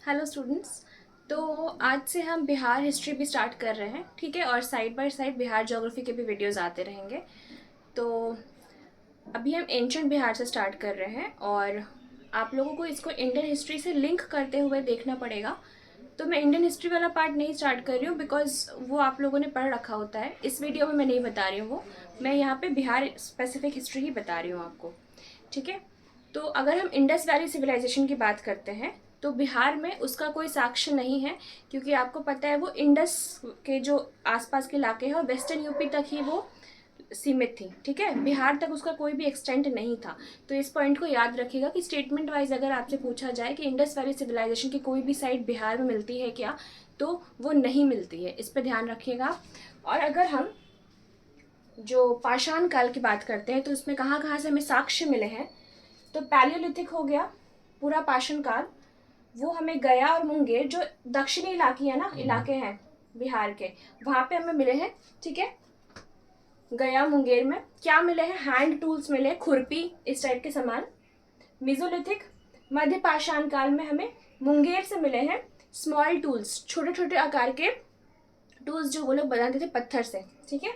Hello students. तो आज से हम बिहार हिस्ट्री भी स्टार्ट कर रहे हैं, ठीक है। और side by side Bihar geography के भी वीडियोस आते रहेंगे। तो अभी हम एंशंट बिहार से स्टार्ट कर रहे हैं और आप लोगों को इसको इंडियन हिस्ट्री से लिंक करते हुए देखना पड़ेगा। तो मैं इंडियन हिस्ट्री वाला पार्ट नहीं स्टार्ट कर रही हूँ बिकॉज वो आप लोगों ने पढ़ रखा होता है। इस वीडियो में मैं नहीं बता रही हूँ वो, मैं यहाँ पे बिहार स्पेसिफिक हिस्ट्री ही बता रही हूँ आपको, ठीक है। तो अगर हम इंडस वैली सिविलाइजेशन की बात करते हैं तो बिहार में उसका कोई साक्ष्य नहीं है, क्योंकि आपको पता है वो इंडस के जो आसपास के इलाके हैं और वेस्टर्न यूपी तक ही वो सीमित थी, ठीक है। बिहार तक उसका कोई भी एक्सटेंट नहीं था। तो इस पॉइंट को याद रखिएगा कि स्टेटमेंट वाइज अगर आपसे पूछा जाए कि इंडस वैली सिविलाइजेशन की कोई भी साइट बिहार में मिलती है क्या, तो वो नहीं मिलती है, इस पर ध्यान रखिएगा। और अगर हम जो पाषाण काल की बात करते हैं तो उसमें कहाँ कहाँ से हमें साक्ष्य मिले हैं, तो पैलियोलिथिक हो गया पूरा पाषाण काल, वो हमें गया और मुंगेर जो दक्षिणी इलाके हैं बिहार के, वहाँ पे हमें मिले हैं, ठीक है। गया मुंगेर में क्या मिले हैं, हैंड टूल्स मिले, खुरपी इस टाइप के सामान। मिजोलिथिक मध्य पाषाण काल में हमें मुंगेर से मिले हैं स्मॉल टूल्स, छोटे छोटे आकार के टूल्स जो वो लोग बनाते थे पत्थर से, ठीक है।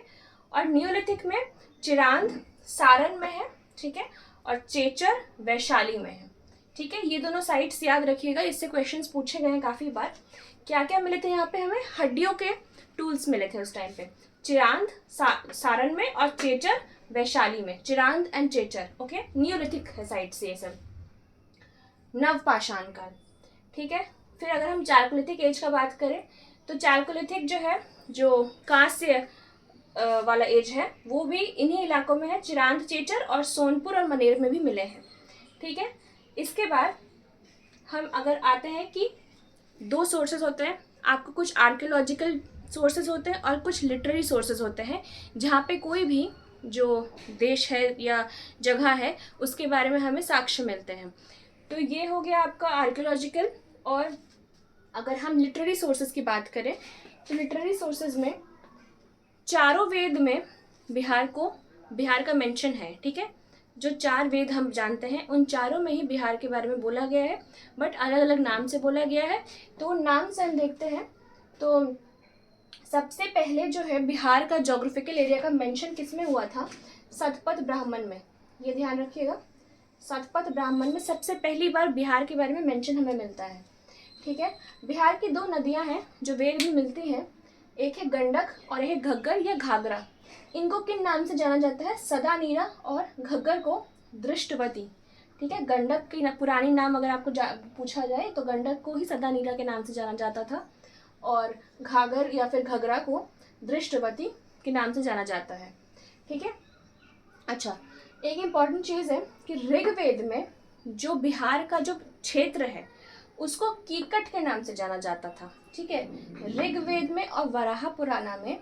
और नियोलिथिक में चिरांद सारण में है, ठीक है, और चेचर वैशाली में है, ठीक है। ये दोनों साइट्स याद रखिएगा, इससे क्वेश्चंस पूछे गए हैं काफ़ी बार। क्या क्या मिले थे यहाँ पे, हमें हड्डियों के टूल्स मिले थे उस टाइम पे, चिरांद सारण में और चेचर वैशाली में, Chirand and Chechar, okay. Neolithic है साइट्स ये सब। नवपाषाण काल, ठीक है। फिर अगर हम चारकोलिथिक एज का बात करें तो चारकोलिथिक जो है, जो कांस्य वाला एज है, वो भी इन्हीं इलाकों में है, चिरांद चेचर और सोनपुर और मनेर में भी मिले हैं, ठीक है। इसके बाद हम अगर आते हैं कि दो सोर्सेज होते हैं आपको, कुछ आर्कियोलॉजिकल सोर्सेज होते हैं और कुछ लिटरेरी सोर्सेज होते हैं, जहाँ पे कोई भी जो देश है या जगह है उसके बारे में हमें साक्ष्य मिलते हैं। तो ये हो गया आपका आर्कियोलॉजिकल। और अगर हम लिटरेरी सोर्सेज की बात करें तो लिटरेरी सोर्सेज में चारों वेद में बिहार का मेंशन है, ठीक है। जो चार वेद हम जानते हैं उन चारों में ही बिहार के बारे में बोला गया है, बट अलग अलग नाम से बोला गया है। तो उन नाम से हम देखते हैं। तो सबसे पहले जो है बिहार का जोग्राफिकल एरिया का मेंशन किसमें हुआ था, सतपथ ब्राह्मण में, ये ध्यान रखिएगा। सतपथ ब्राह्मण में सबसे पहली बार बिहार के बारे में मेंशन हमें मिलता है, ठीक है। बिहार की दो नदियां हैं जो वेद में मिलती हैं, एक है गंडक और एक है घग्गर या घाघरा। इनको किन नाम से जाना जाता है, सदा नीरा, और घग्गर को दृष्टवती, ठीक है। गंडक की पुरानी नाम अगर आपको पूछा जाए तो गंडक को ही सदा नीरा के नाम से जाना जाता था, और घाघर या फिर घगरा को दृष्टवती के नाम से जाना जाता है, ठीक है। अच्छा, एक इम्पॉर्टेंट चीज़ है कि ऋग्वेद में जो बिहार का जो क्षेत्र है उसको कीकट के नाम से जाना जाता था, ठीक है। ऋग्वेद में और वराह पुराना में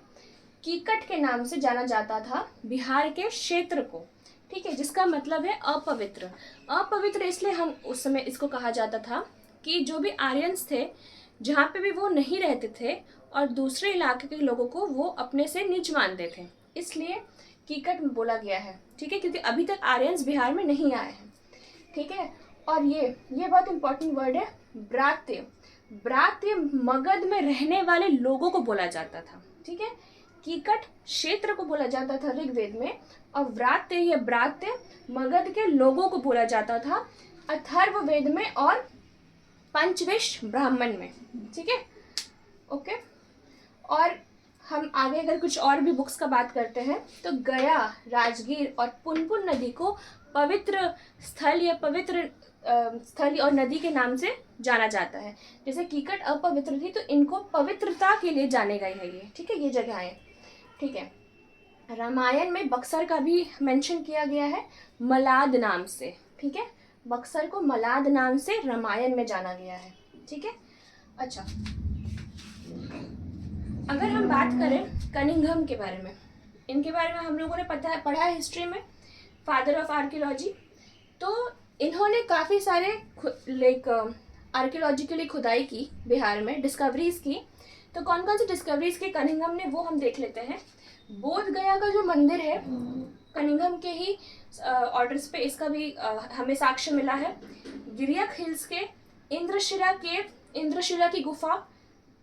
कीकट के नाम से जाना जाता था बिहार के क्षेत्र को, ठीक है, जिसका मतलब है अपवित्र। अपवित्र इसलिए हम उस समय इसको कहा जाता था कि जो भी आर्यंस थे जहाँ पे भी वो नहीं रहते थे और दूसरे इलाके के लोगों को वो अपने से नीच मानते थे, इसलिए कीकट में बोला गया है, ठीक है, क्योंकि अभी तक आर्यंस बिहार में नहीं आए हैं, ठीक है। और ये बहुत इंपॉर्टेंट वर्ड है, ब्रात्य। ब्रात्य मगध में रहने वाले लोगों को बोला जाता था, ठीक है। कीकट क्षेत्र को बोला जाता था ऋग्वेद में, और व्रात्य या ब्रात्य मगध के लोगों को बोला जाता था अथर्ववेद में और पंचविश ब्राह्मण में, ठीक है, ओके। और हम आगे अगर कुछ और भी बुक्स का बात करते हैं तो गया, राजगीर और पुनपुन नदी को पवित्र स्थल या पवित्र स्थल और नदी के नाम से जाना जाता है। जैसे कीकट अपवित्र थी तो इनको पवित्रता के लिए जाने गए हैं ये, ठीक है, ये जगहें, ठीक है। रामायण में बक्सर का भी मेंशन किया गया है मलाद नाम से, ठीक है। बक्सर को मलाद नाम से रामायण में जाना गया है, ठीक है। अच्छा, अगर हम बात करें कनिंघम के बारे में, इनके बारे में हम लोगों ने पढ़ा है हिस्ट्री में, फादर ऑफ आर्कियोलॉजी। तो इन्होंने काफ़ी सारे लाइक आर्कियोलॉजिकली खुदाई की बिहार में, डिस्कवरीज की। तो कौन कौन सी डिस्कवरीज की कनिंघम ने वो हम देख लेते हैं। बोध गया का जो मंदिर है कनिंघम के ही ऑर्डर्स पे इसका भी हमें साक्ष्य मिला है। गिरियक हिल्स के इंद्रशिला केव इंद्रशिला की गुफा,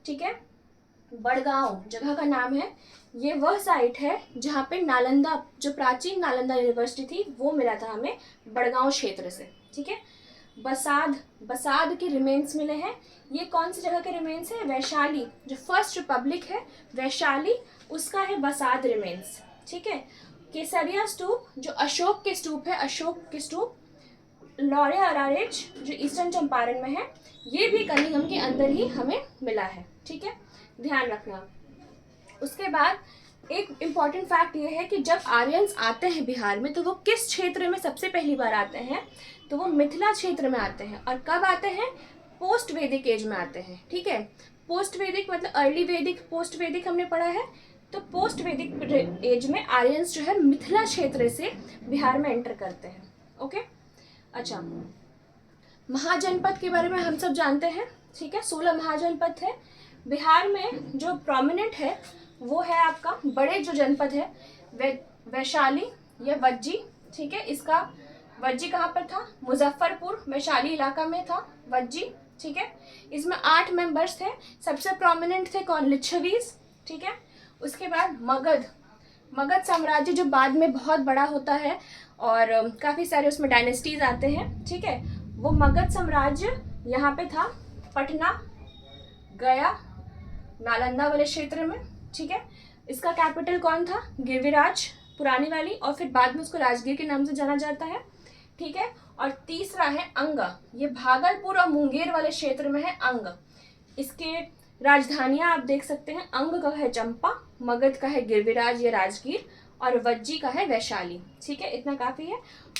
ठीक है, बड़गांव जगह का नाम है। ये वह साइट है जहाँ पे नालंदा, जो प्राचीन नालंदा यूनिवर्सिटी थी, वो मिला था हमें बड़गांव क्षेत्र से, ठीक है। बसाद, बसाद के रिमेन्स मिले हैं। ये कौन सी जगह के रिमेन्स है? वैशाली, जो फर्स्ट रिपब्लिक है वैशाली, उसका है बसाद रिमेन्स, ठीक है। केसरिया स्तूप, जो अशोक के स्तूप है, अशोक के स्तूप, लौर्य अरारेज जो ईस्टर्न चंपारण में है, ये भी कलिंगम के अंदर ही हमें मिला है, ठीक है, ध्यान रखना। उसके बाद एक इम्पॉर्टेंट फैक्ट ये है कि जब आर्यंस आते हैं बिहार में तो वो किस क्षेत्र में सबसे पहली बार आते हैं? तो वो मिथिला क्षेत्र में आते हैं। और कब आते हैं? पोस्ट वैदिक एज में आते हैं, ठीक है। पोस्ट वैदिक मतलब अर्ली वैदिक, पोस्ट वैदिक हमने पढ़ा है। तो पोस्ट वैदिक एज में आर्यंस जो है मिथिला क्षेत्र से बिहार में एंटर करते हैं, ओके। अच्छा, महाजनपद के बारे में हम सब जानते हैं, ठीक है। 16 महाजनपद थे बिहार में। जो प्रोमिनेंट है वो है आपका बड़े जो जनपद है वैशाली या वज्जी, ठीक है। इसका वज्जी कहाँ पर था? मुजफ्फरपुर, वैशाली इलाका में था वज्जी, ठीक है। इसमें 8 मेंबर्स थे। सबसे प्रोमिनेंट थे कौन? लिच्छवीज, ठीक है। उसके बाद मगध, मगध साम्राज्य जो बाद में बहुत बड़ा होता है और काफ़ी सारे उसमें डायनेस्टीज आते हैं, ठीक है। वो मगध साम्राज्य यहाँ पे था, पटना, गया, नालंदा वाले क्षेत्र में, ठीक है। इसका कैपिटल कौन था? गिरिराज, पुरानी वाली, और फिर बाद में उसको राजगीर के नाम से जाना जाता है, ठीक है। और तीसरा है अंग, ये भागलपुर और मुंगेर वाले क्षेत्र में है अंग। इसके राजधानियां आप देख सकते हैं, अंग का है चंपा, मगध का है गिरिराज या राजगीर, और वज्जी का है वैशाली, ठीक है। इतना काफ़ी है।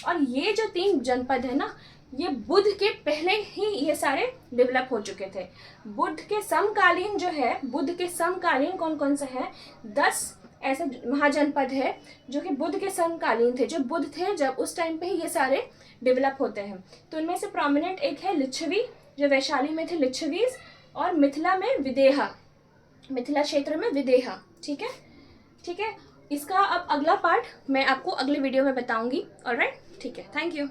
और ये जो 3 जनपद है ना, ये बुद्ध के पहले ही ये सारे डेवलप हो चुके थे। बुद्ध के समकालीन जो है, बुद्ध के समकालीन कौन कौन से हैं? 10 ऐसे महाजनपद है जो कि बुद्ध के समकालीन थे, जो बुद्ध थे जब उस टाइम पे ही ये सारे डेवलप होते हैं। तो इनमें से प्रोमिनेंट एक है लिच्छवी, जो वैशाली में थे लिच्छवीज, और मिथिला में विदेहा, मिथिला क्षेत्र में विदेहा, ठीक है, ठीक है। इसका अब अगला पार्ट मैं आपको अगले वीडियो में बताऊंगी, ऑलराइट, ठीक है। Thank you.